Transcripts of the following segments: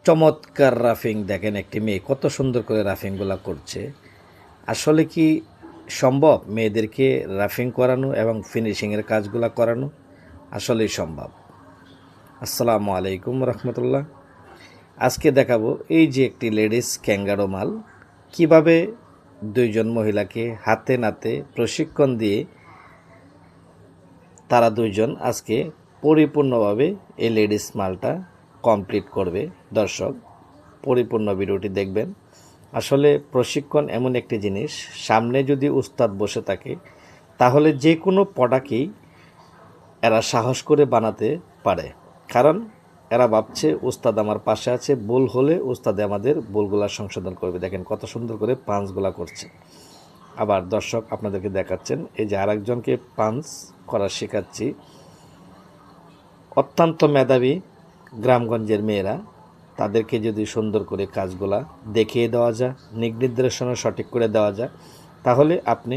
চমৎকার রাফিং দেখেন, একটি মেয়ে কত সুন্দর করে রাফিংগুলো করছে। আসলে কি সম্ভব মেয়েদেরকে রাফিং করানো এবং ফিনিশিংয়ের কাজগুলো করানো? আসলেই সম্ভব। আসসালামু আলাইকুম রহমতুল্লাহ। আজকে দেখাবো এই যে একটি লেডিস ক্যাঙ্গারো মাল কিভাবে দুইজন মহিলাকে হাতে নাতে প্রশিক্ষণ দিয়ে তারা দুইজন আজকে পরিপূর্ণভাবে এই লেডিস মালটা কমপ্লিট করবে। দর্শক, পরিপূর্ণ ভিডিওটি দেখবেন। আসলে প্রশিক্ষণ এমন একটি জিনিস, সামনে যদি উস্তাদ বসে থাকে তাহলে যে কোনো প্রোডাক্টই এরা সাহস করে বানাতে পারে, কারণ এরা ভাবছে উস্তাদ আমার পাশে আছে, ভুল হলে উস্তাদে আমাদের ভুলগুলা সংশোধন করবে। দেখেন কত সুন্দর করে পাঞ্চগুলা করছে। আবার দর্শক আপনাদেরকে দেখাচ্ছেন এই যে আরেকজনকে পাঞ্চ করা শেখাচ্ছি। অত্যন্ত মেধাবী গ্রামগঞ্জের মেয়েরা, তাদেরকে যদি সুন্দর করে কাজগুলা দেখিয়ে দেওয়া যায়, নির্দেশনা সঠিক করে দেওয়া যায়, তাহলে আপনি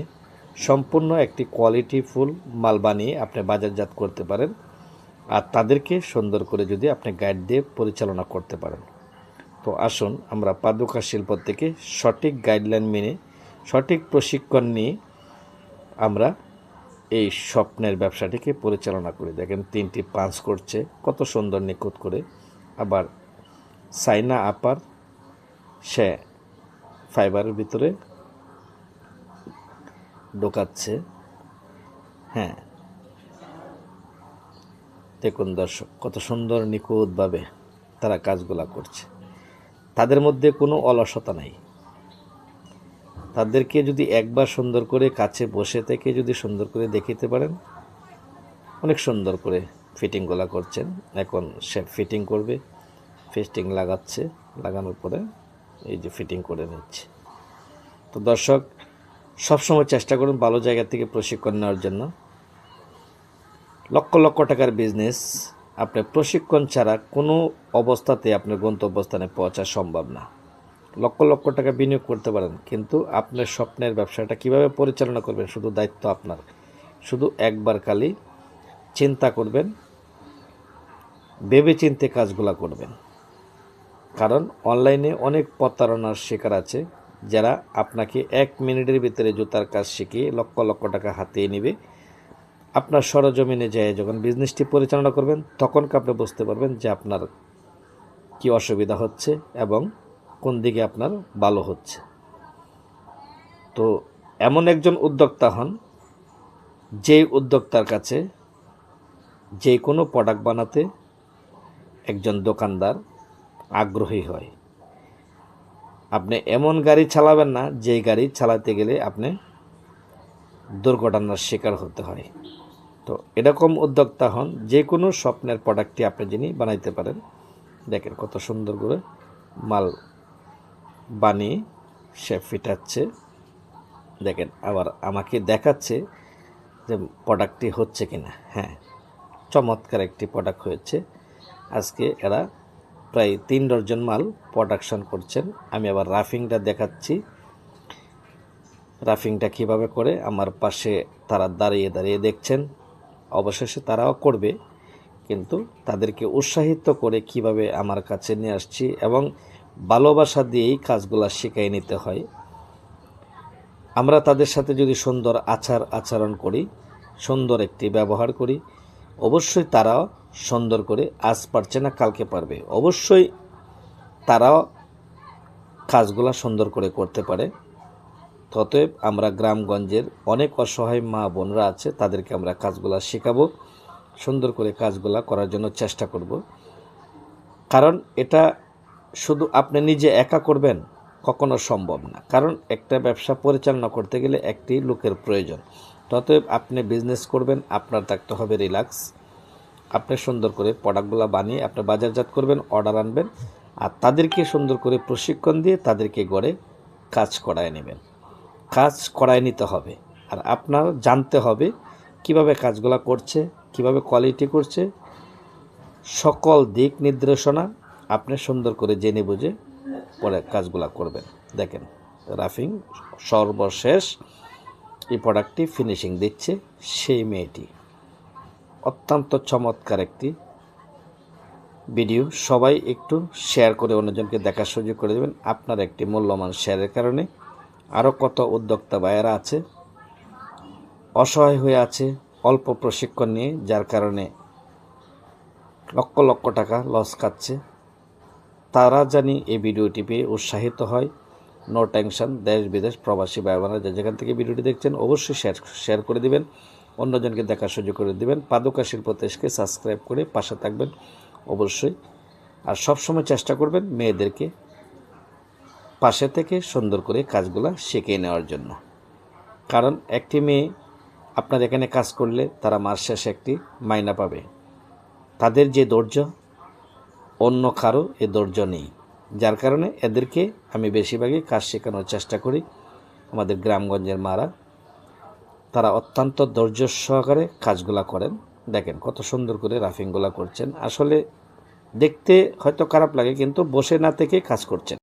সম্পূর্ণ একটি কোয়ালিটিফুল মাল বানিয়ে আপনি বাজারজাত করতে পারেন। আর তাদেরকে সুন্দর করে যদি আপনি গাইড দিয়ে পরিচালনা করতে পারেন। তো আসুন আমরা পাদুকা শিল্প থেকে সঠিক গাইডলাইন মেনে সঠিক প্রশিক্ষণ নিয়ে আমরা এই স্বপ্নের ব্যবসাটিকে পরিচালনা করি। দেখেন তিনটি পাঞ্চ করছে কত সুন্দর নিখুঁত করে। আবার সাইনা আপার সে ফাইবারের ভিতরে ঢোকাচ্ছে। হ্যাঁ, দেখুন দর্শক কত সুন্দর নিখুঁতভাবে তারা কাজগুলা করছে। তাদের মধ্যে কোনো অলসতা নাই। তাদেরকে যদি একবার সুন্দর করে কাছে বসে থেকে যদি সুন্দর করে দেখিতে পারেন, অনেক সুন্দর করে ফিটিংগুলা করছেন। এখন সে ফিটিং করবে, ফিটিং লাগাচ্ছে, লাগানোর পরে এই যে ফিটিং করে নিচ্ছে। তো দর্শক, সবসময় চেষ্টা করুন ভালো জায়গা থেকে প্রশিক্ষণ নেওয়ার জন্য। লক্ষ লক্ষ টাকার বিজনেস আপনার প্রশিক্ষণ ছাড়া কোনো অবস্থাতে আপনার গন্তব্যস্থানে পৌঁছা সম্ভব না। লক্ষ লক্ষ টাকা বিনিয়োগ করতে পারেন, কিন্তু আপনার স্বপ্নের ব্যবসাটা কিভাবে পরিচালনা করবেন শুধু দায়িত্ব আপনার। শুধু একবার খালি চিন্তা করবেন, ভেবে চিন্তে কাজগুলো করবেন। কারণ অনলাইনে অনেক প্রতারণার শিকার আছে, যারা আপনাকে 1 মিনিটের ভিতরে জুতার কাজ শিখিয়ে লক্ষ লক্ষ টাকা হাতিয়ে নেবে। আপনার সরজমিনে যায় যখন বিজনেসটি পরিচালনা করবেন, তখন আপনি বুঝতে পারবেন যে আপনার কি অসুবিধা হচ্ছে এবং কোন দিকে আপনার ভালো হচ্ছে। তো এমন একজন উদ্যোক্তা হন যে উদ্যোক্তার কাছে যে কোনো প্রোডাক্ট বানাতে একজন দোকানদার আগ্রহী হয়। আপনি এমন গাড়ি চালাবেন না যেই গাড়ি চালাতে গেলে আপনি দুর্ঘটনার শিকার হতে হয়। তো এরকম উদ্যোক্তা হন যে কোনো স্বপ্নের প্রোডাক্টটি আপনি যিনি বানাইতে পারেন। দেখেন কত সুন্দর করে মাল বানিয়ে সে ফিটাচ্ছে। দেখেন আবার আমাকে দেখাচ্ছে যে প্রোডাক্টটি হচ্ছে কিনা। হ্যাঁ, চমৎকার একটি প্রোডাক্ট হয়েছে। আজকে এরা প্রায় 3 ডজন মাল প্রোডাকশন করছেন। আমি আবার রাফিংটা দেখাচ্ছি, রাফিংটা কিভাবে করে আমার পাশে তারা দাঁড়িয়ে দাঁড়িয়ে দেখছেন। অবশেষে তারাও করবে, কিন্তু তাদেরকে উৎসাহিত করে কিভাবে আমার কাছে নিয়ে আসছি এবং ভালোবাসা দিয়েই কাজগুলো শিখিয়ে নিতে হয়। আমরা তাদের সাথে যদি সুন্দর আচরণ করি, সুন্দর একটি ব্যবহার করি, অবশ্যই তারাও সুন্দর করে, আজ পারছে না কালকে পারবে, অবশ্যই তারাও কাজগুলো সুন্দর করে করতে পারে। অতএব আমরা গ্রামগঞ্জের অনেক অসহায় মা বোনরা আছে, তাদেরকে আমরা কাজগুলো শেখাবো, সুন্দর করে কাজগুলো করার জন্য চেষ্টা করব। কারণ এটা শুধু আপনি নিজে একা করবেন কখনো সম্ভব না, কারণ একটা ব্যবসা পরিচালনা করতে গেলে একটি লোকের প্রয়োজন। অতএব আপনি বিজনেস করবেন, আপনার থাকতে হবে রিল্যাক্স। আপনি সুন্দর করে প্রোডাক্টগুলো বানিয়ে আপনি বাজারজাত করবেন, অর্ডার আনবেন, আর তাদেরকে সুন্দর করে প্রশিক্ষণ দিয়ে তাদেরকে গড়ে কাজ করায় নেবেন। কাজ করায় নিতে হবে, আর আপনার জানতে হবে কিভাবে কাজগুলো করছে, কিভাবে কোয়ালিটি করছে, সকল দিক নির্দেশনা আপনি সুন্দর করে জেনে বুঝে পরে কাজগুলো করবেন। দেখেন রাফিং সর্বশেষ এই প্রোডাক্টটি ফিনিশিং দিচ্ছে সেই মেয়েটি। অত্যন্ত চমৎকার একটি ভিডিও সবাই একটু শেয়ার করে অন্যজনকে দেখার সুযোগ করে দেবেন। আপনার একটি মূল্যবান শেয়ারের কারণে আরও কত উদ্যোক্তা ভাইয়েরা আছে অসহায় হয়ে আছে অল্প প্রশিক্ষণ নিয়ে, যার কারণে লক্ষ লক্ষ টাকা লস খাচ্ছে। তারা জানি এই ভিডিওটি পেয়ে উৎসাহিত হয়। নো টেনশন, দেশ বিদেশ প্রবাসী ভাই বোনেরা যেখান থেকে ভিডিওটি দেখছেন অবশ্যই শেয়ার করে দিবেন, অন্যজনকে দেখার সুযোগ করে দিবেন। পাদুকা শিল্প দেশকে সাবস্ক্রাইব করে পাশে থাকবেন অবশ্যই। আর সবসময় চেষ্টা করবেন মেয়েদেরকে পাশে থেকে সুন্দর করে কাজগুলো শিখিয়ে নেওয়ার জন্য। কারণ একটি মেয়ে আপনার এখানে কাজ করলে তারা মাস শেষে একটি মাইনা পাবে। তাদের যে ধৈর্য অন্য কারো এ ধৈর্য নেই, যার কারণে এদেরকে আমি বেশিরভাগই কাজ শেখানোর চেষ্টা করি। আমাদের গ্রামগঞ্জের মারা তারা অত্যন্ত ধৈর্য সহকারে কাজগুলা করেন। দেখেন কত সুন্দর করে রাফিংগুলা করছেন। আসলে দেখতে হয়তো খারাপ লাগে, কিন্তু বসে না থেকে কাজ করছেন।